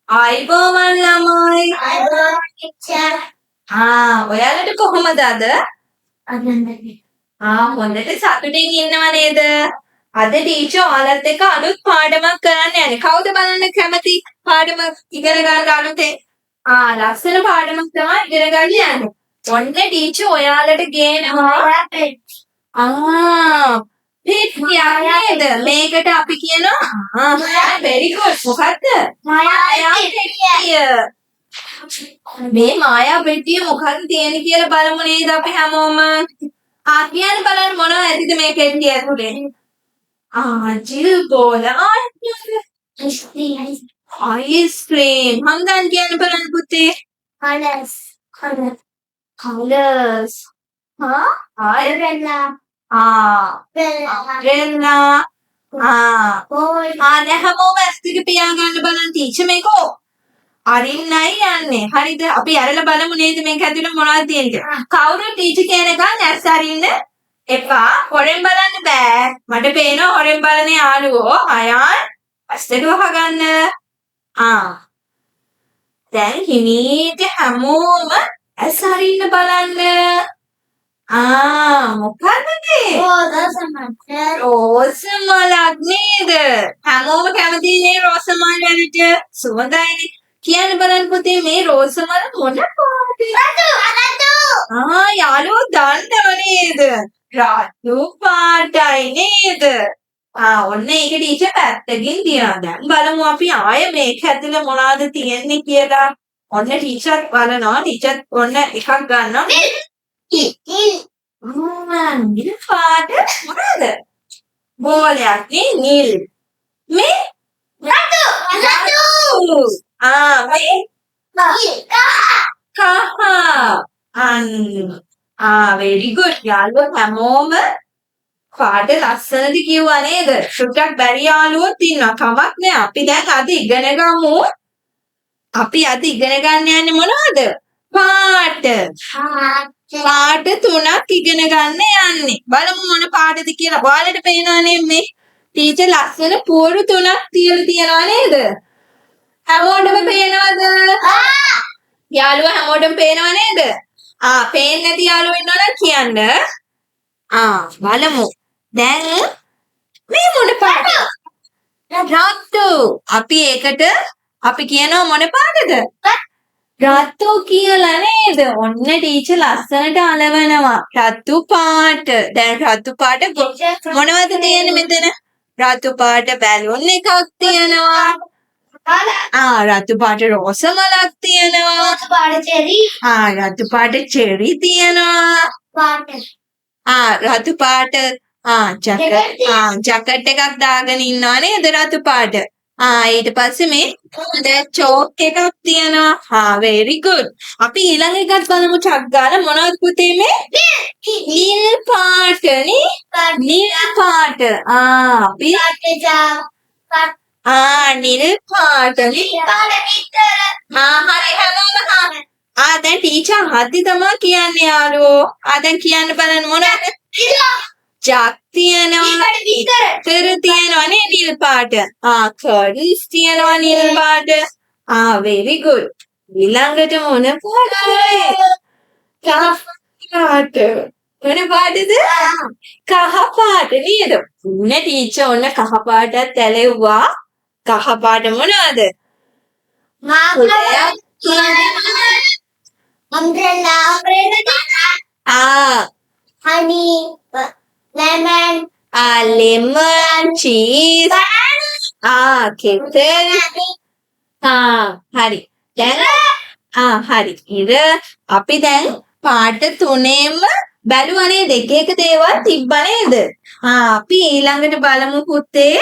ආයිබෝවන් ළමයි. ඔයාලට කොහොමද අද? හොඳට සතුටින් ඉන්නව නේද? අද ටීචර් ඔයාලත් එක්ක අලුත් පාඩමක් කරන්න යන්නේ. කවුද බලන්න කැමති පාඩම ඉගෙන ගන්න අලුතෙන්? ලස්සන පාඩමක් තමයි ඉගෙන ගන්න යන්නේ. ඔන්න ටීචර් ඔයාලට ගේනවා. පිට් නේද? මේකට අපි කියනවා very good. මොකද්ද? මායා පෙට්ටිය. මේ මායා පෙට්ටිය මොකක්ද තියෙන්නේ කියලා බලමු නේද අපි හැමෝම. කියන්න බලන්න මොනවද ඇතිද මේ පෙට්ටිය ඇතුලේ? ජිල් බෝල අයිස්ක්‍රීම්. හංගන් කියන්න බලන්න පුතේ. කලර්ස්. වෙල්ලා. දැන් හැමෝම ඇස් දෙක පියාගන්න බලන්න ටීචර් මේක අරින්නයි යන්නේ. හරිද? අපි අරලා බලමු නේද මේක ඇතුලේ මොනවද තියෙන්නේ. කවුරු ටීචර් කියන එක ඇස් අරින්න එපා. හොරෙන් බලන්න බෑ. මට පේනවා හොරෙන් බලන යාළුවෝ. අයන් ඇස් දෙක වහගන්න. දැන් හිමීට හැමෝම ඇස් අරින්න බලන්න. මොකක්ද මේ? රෝස මලක් නේද? හැමෝම කැමති නේ රෝස මල් වලට. සුවඳයිනේ. කියන්න බලන්න පුතේ මේ රෝස මල මොන පාටද? යාළුවෝ දන්නව නේද? රතු පාටයි නේද? ඔන්න ඒක ටීචර් පැත්තකින් තියනවා. දැන් බලමු අපි ආයෙ මේක ඇතුලේ මොනවද තියෙන්නේ කියලා. ඔන්න ටීචර් බලනවා. ටීචර් ඔන්න එකක් ගන්නවා. නිල් පාට මොනවද? බෝලයක් නේ නිල්. මේ රතු. very good. යාළුවෝ හැමෝම පාට ලස්සනද කිව්වා නේද? ටිකක් බැරි යාළුවෝත් ඉන්නවා. කමක් නෑ. අපි දැන් අද ඉගෙන ගමු. අපි අද ඉගෙන ගන්න යන්නේ මොනවද? පාට. පාට 3ක් ඉගෙන ගන්න යන්නේ. බලමු මොන පාටද කියලා. ඔයාලට පේනවනේ මේ ටීචර් ලස්සන පුවරු 3ක් තියලා තියනවා නේද? හැමෝටම පේනවද? යාළුවා හැමෝටම පේනව නේද? පේන්නේ නැති යාළුවෝ ඉන්නවනම් කියන්න. බලමු. දැන් මේ මොන පාටද? රතු. අපි ඒකට අපි කියනවා මොන පාටද? රතු කියලා නේද? ඔන්න ටීචර් ලස්සනට අලවනවා. රතු පාට. දැන් රතු පාට මොනවද තියෙන්නේ මෙතන? රතු පාට බැලුන් එකක් තියෙනවා. රතු පාට රෝස මලක් තියෙනවා. රතු පාට චෙරි තියෙනවා. රතු පාට ජැකට් එකක් දාගෙන ඉන්නවා නේද රතු පාට. ඊට පස්සේ මේ චෝක් එකක් තියෙනවා. very good. අපි ඊළඟ එකත් බලමු ටක් ගාලා. මොනවද පුතේ මේ? නිල් පාට නේ. නිල් පාට. අපි නිල් පාට. හරි හැමෝම දැන් ටීචර් හද්දි තමයි කියන්නේ යාළුවෝ. දැන් කියන්න බලන්න මොනවද? ජක් තියෙනවා. ඉතර තියෙනවා නේ නිල් පාට. කර්ල්ස් තියෙනවා නිල් පාට. very good. ඊළඟට මොන පාටද? කහ පාට. මොන පාටද? කහ පාට නේද? උන්න ටීචර් ඔන්න කහ පාටත් ඇලෙව්වා. කහ පාට මොනවද? honey, lemon, cheese, kettle. හරි. දැන් හරි. ඉර අපි දැන් පාට 3ෙම බැලුවා නේද? එක එක දේවල් තිබ්බා නේද? අපි ඊළඟට බලමු පුතේ.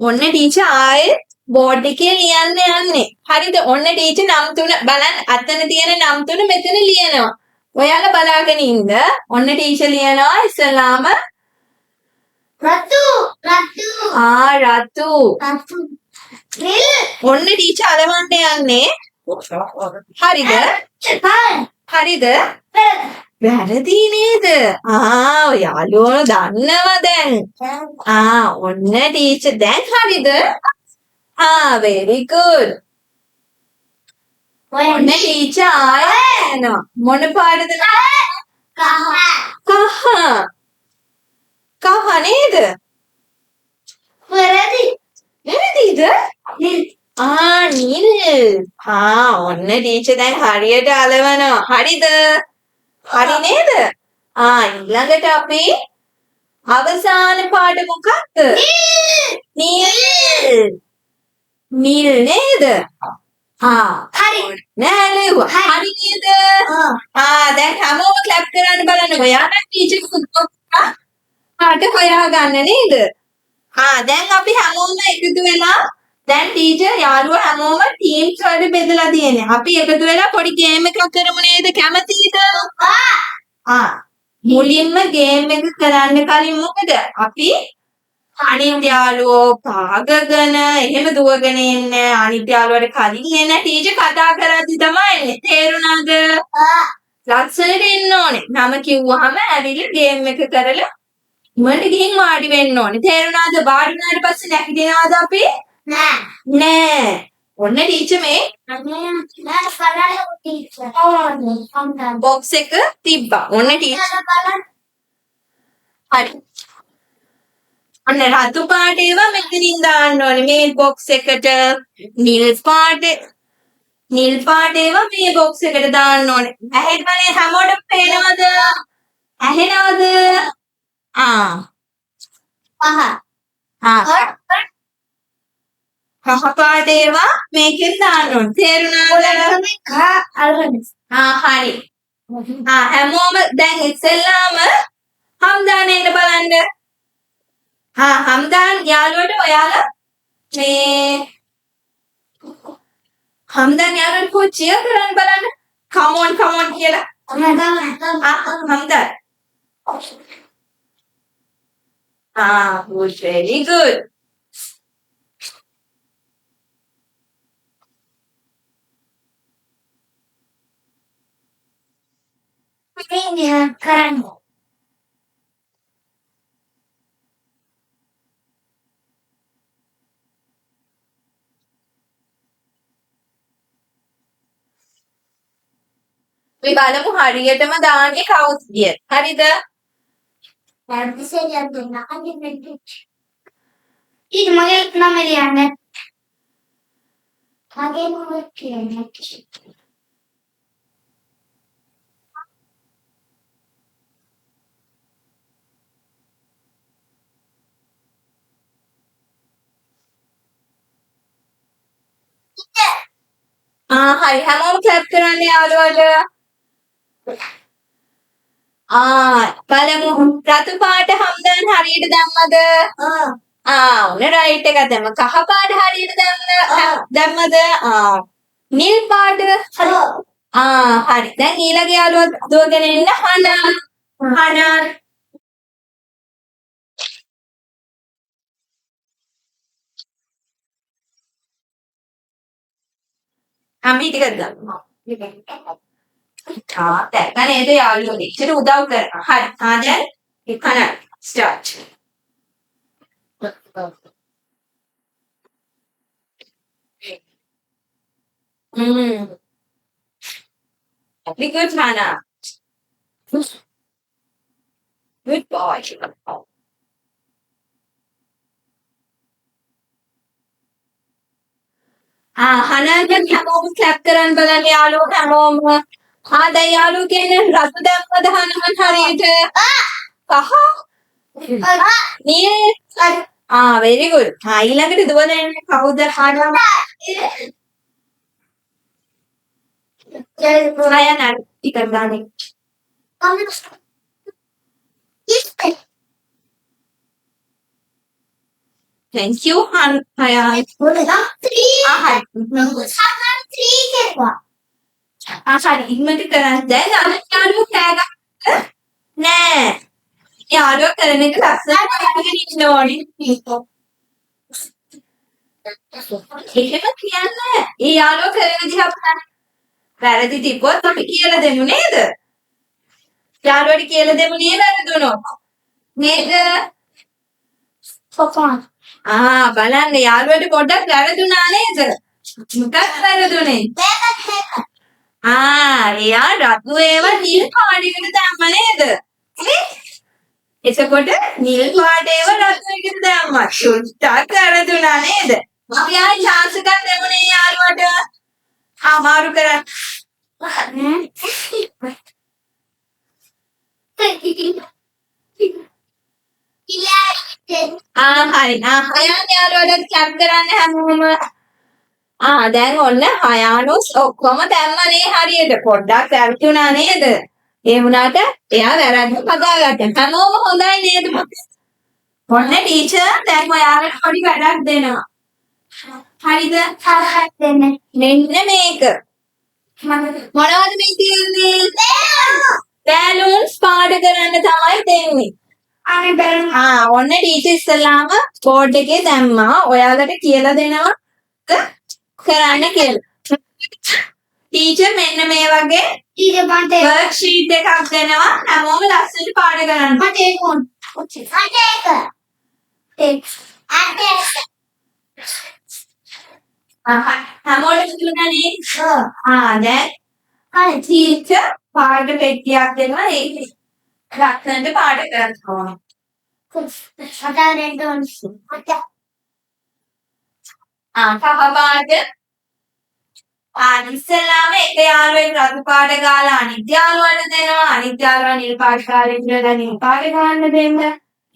ඔන්න ටීචර් ආයේ බෝඩ් එකේ ලියන්න යන්නේ. හරිද? ඔන්න ටීචර් නම් 3 බලන්න. අතන තියෙන නම් 3 මෙතන ලියනවා. ඔයාලා බලාගෙන ඉන්න. ඔන්න ටීචර් ලියනවා ඉස්සලාම රතු. ඔන්න ටීචර් අලවන්න යන්නේ. හරිද? වැරදි නේද? යාළුවෝ දන්නවා දැන්. ඔන්න ටීචර් දැන් හරිද? very good. ඔන්න ටීචර් ආයෙ යනවා. මොන පාටද? කහ. කහ නේද? වැරදිද? නිල්. ඔන්න ටීචර් දැන් හරියට අලවනවා. හරිද? හරි නේද? ඊළඟට අපි අවසාන පාට මොකක්ද? නිල් නේද? හරි. නෑ ලිව්වා. හරි නේද? දැන් හැමෝම ක්ලැප් කරන්න බලන්න. ඔයාලා ටීචර් පාට හොයාගන්න නේද? දැන් අපි හැමෝම එකතු වෙලා දැන් ටීචර් යාළුවෝ හැමෝම ටීම්ස් වලට බෙදලා තියෙන්නේ. අපි එකතු වෙලා පොඩි ගේම් එකක් කරමු නේද? කැමතිද? මුලින්ම ගේම් එක කරන්න කලින් මොකද? අපි අනිත් යාළුවෝ පාගගෙන එහෙම දුවගෙන එන්නේ. අනිත් යාළුවට කලින් එන ටීචර් කතා කරද්දි තමයි එන්නේ. තේරුණාද? ලස්සනට එන්න ඕනේ. නම කිව්වහම ඇවිල්ලා ගේම් එක කරලා ඉමන්ට ගිහින් වාඩි වෙන්න ඕනේ. තේරුණාද? වාඩි වුණාට පස්සේ නැගිටිනවද අපි? නෑ. ඔන්න ටීචර් මේ බොක්ස් එක තිබ්බා. ඔන්න ටීචර්. හරි. ඔන්න රතු පාට ඒවා මෙතනින් දාන්න ඕනේ. මේ බොක්ස් එකට නිල් පාට ඒවා මේ බොක්ස් එකට දාන්න ඕනේ. ඇහෙනවනේ හැමෝටම පේනවද? ඇහෙනවද? කහ පාට ඒවා මේකෙන් දාන්න ඕනේ. තේරුණාද? හරි. හැමෝම දැන් ඉස්සෙල්ලාම හම්දාන් එන්න බලන්න. හම්දාන් යාළුවට ඔයාලා මේ හම්දාන් යාළුවට කො චියර් කරන්න බලන්න. come on කියලා. හම්දාන්. Good, very good. අපි බලමු හරියටම දාන්නේ කවුද කියලා. හරිද? ಇದು ಮಗೆ ನಮ್ಮಲ್ಲಿ ಅಣ್ಣ ಹಾಗೆ හරි හැමෝම ක්ලැප් කරන්න යාළුවන්ට. බලමු රතු පාට හම්දාන් හරියට දැම්මද? ඔන්න රයිට් එක දැම්ම. කහ පාට හරියට දැම්මද? නිල් පාට හරි. දැන් ඊළඟ යාළුවා දුවගෙන එන්න හනන්. අපි ටිකක් ගන්නවා. දැන් නේද යාළුවෝ දෙච්චර උදව් කරනවා. හරි. දැන් Hannah start. Very good, Hannah. Good boy. හනන්ගෙන් හැමෝම ක්ලැප් කරන්න බලන්න යාළුවෝ හැමෝම. දැන් යාළුවෝ කියන්නේ රතු දැම්මද හනන් හරියට? කහ? නිල්? very good. ඊළඟට දුවගෙන එන්නේ කවුද? හනන්. Saya nanti kembali. Thank you, Han. Saya. Hari ini kita dan යාළුවෝ කෑගන්න නෑ. යාළුවෝ කරන එක ලස්සනට කරගෙන ඉන්න ඕනේ. එහෙම කියන්නේ. ඒ යාළුවෝ කරන විදිහ අපට වැරදි තිබ්බොත් අපි කියලා දෙමු නේද? යාළුවට කියලා දෙමු නේ වැරදුනොත්. නේද? බලන්න යාළුවට පොඩ්ඩක් වැරදුනා නේද? මොකක්ද වැරදුනේ? එයා රතු ඒවා නිල් පාටයකට දැම්ම නේද? එතකොට නිල් පාට ඒවා රතු එකට දැම්මා. සුට්ටක් වැරදුනා නේද? අපි ආයි chance එකක් දෙමුනේ යාළුවට. අමාරු කරන්න. හරි. හයන් යාළුවට ක්ලැප් කරන්න හැමෝම. දැන් ඔන්න හයානුස් ඔක්කොම දැම්මනේ හරියට. පොඩ්ඩක් වැරදුනා නේද? ඒ වුණාට එයා වැරද්ද පදාගත්තා. හැමෝම හොඳයි නේද? ඔන්න ටීචර් දැන් ඔයාලට පොඩි වැඩක් දෙනවා. හරිද? මෙන්න මේක. මොනවද මේ තියෙන්නේ? බැලුන්ස් පාට කරන්න තමයි දෙන්නේ. ඔන්න ටීචර් ඉස්සෙල්ලාම බෝඩ් එකේ දැම්මා. ඔයාලට කියලා දෙනවා කරන්න කියලා. ටීචර් මෙන්න මේ වගේ වර්ක්ෂීට් එකක් දෙනවා. හැමෝම ලස්සනට පාඩ කරන්න. හැමෝටම දුන්නානේ. දැන් ටීචර් පාඩ පෙට්ටියක් දෙනවා. ඒක ලස්සනට පාඩ කරන්න ඕනේ. කහ පාට ඉස්සෙල්ලාම එක යාළුවෙක් රතු පාට ගාලා අනිත් යාළුවාට දෙනවා. අනිත් යාළුවා නිල් පාට ගාලා ඉඳලා නිල් පාට ගන්න දෙන්න.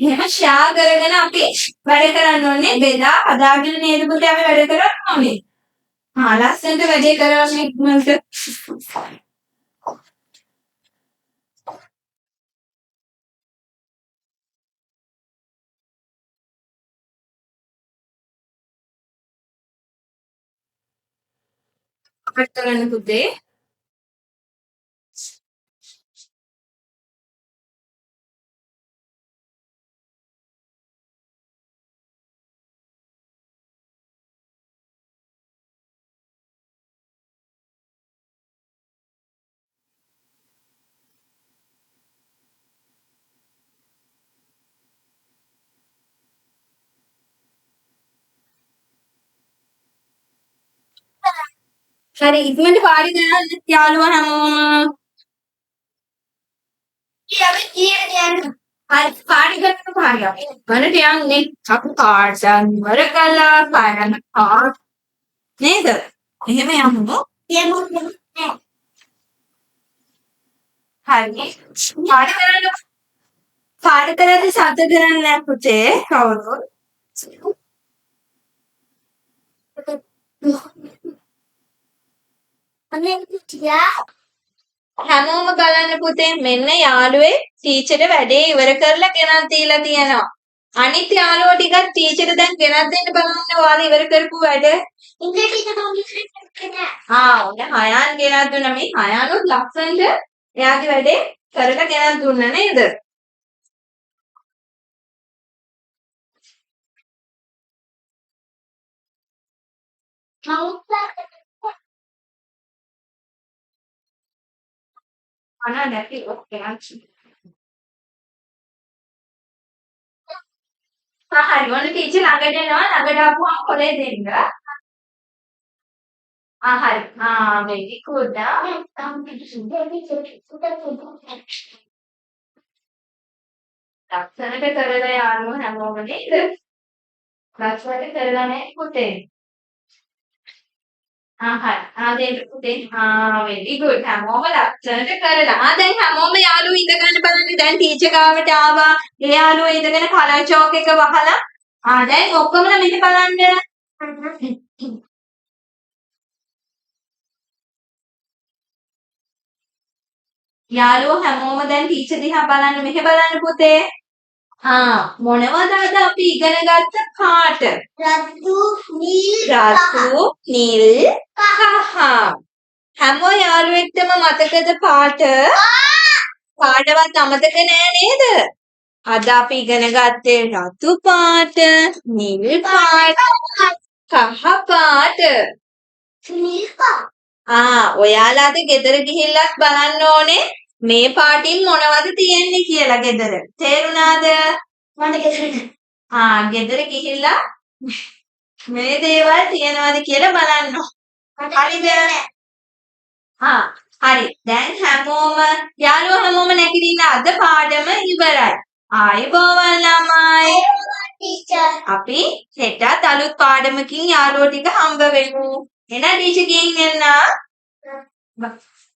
එහෙම ෂෙයා කරගෙන අපි වැඩ කරන්න ඕනේ. බෙදා හදාගෙන නේද පුතේ අපි වැඩ කරන්න ඕනේ. ලස්සනට වැඩේ කරන්න ඉක්මනට. කරන්න පුතේ. හරි ඉක්මනට පාඩි දාන්න යාළුවා හැමෝම. හරි පාඩි කරන්න පාඩියක්. වලට යන්නේ අපි පාඩම් ඉවර කළා පාඩම් නේද? එහෙම යමු. හරි. පාඩි කරද්දී සද්ද කරන්නේ නැහැ පුතේ කවුරුත්. හැමෝම බලන්න පුතේ මෙන්න යාළුවේ ටීචර්ට වැඩේ ඉවර කරලා ගෙනත් දීලා තියෙනවා. අනිත් යාළුවෝ ටිකක් ටීචර්ට දැන් ගෙනත් දෙන්න බලන්න ඔයාලා ඉවර කරපු වැඩ. ඔන්න හයන් ගෙනත් දුන්නා. මේ හයනුත් ලස්සනට එයාගේ වැඩේ කරලා ගෙනත් දුන්නා නේද? නැති ඔක්කේ හරි ඔන්න ටීචර් ළඟට එනවා. ළඟට ආපුවම කොලේ දෙන්න. හරි. very good. ලස්සනට කරලා යාළුවෝ හැමෝම නේද? ලස්සනට කරලා නැහැ පුතේ. හරි. පුතේ. very good. හැමෝම ලස්සනට කරලා. දැන් හැමෝම යාළුවෝ ඉඳ ගන්න බලන්න. දැන් ටීචර් ගාවට ආවා. ඒ යාළුවෝ ඉඳගෙන කලර් චෝක් එක වහලා. දැන් ඔක්කොම මෙහෙ බලන්න. යාළුවෝ හැමෝම දැන් ටීචර් දිහා බලන්න. මෙහෙ බලන්න පුතේ. මොනවද අද අපි ඉගෙන ගත්ත පාට? රතු, නිල්, කහ. හැම යාළුවෙක්ටම මතකද පාට? පාටවත් අමතක නෑ නේද? අද අපි ඉගෙන ගත්තේ රතු පාට, නිල් පාට, කහ පාට. ඔයාලා අද ගෙදර ගිහිල්ලත් බලන්න ඕනේ මේ පාටින් මොනවද තියෙන්නේ කියලා ගෙදර. තේරුණාද? ගෙදර ගිහිල්ලා මේ දේවල් තියනවාද කියලා බලන්න. හරිද? හරි. දැන් හැමෝම යාළුවෝ හැමෝම නැගිටින්න අද පාඩම ඉවරයි. ආයුබෝවන් ළමයි. අපි හෙටත් අලුත් පාඩමකින් යාළුවෝ ටික හම්බ වෙමු. එහෙනම් ටීචර් ගෙන් එන්න.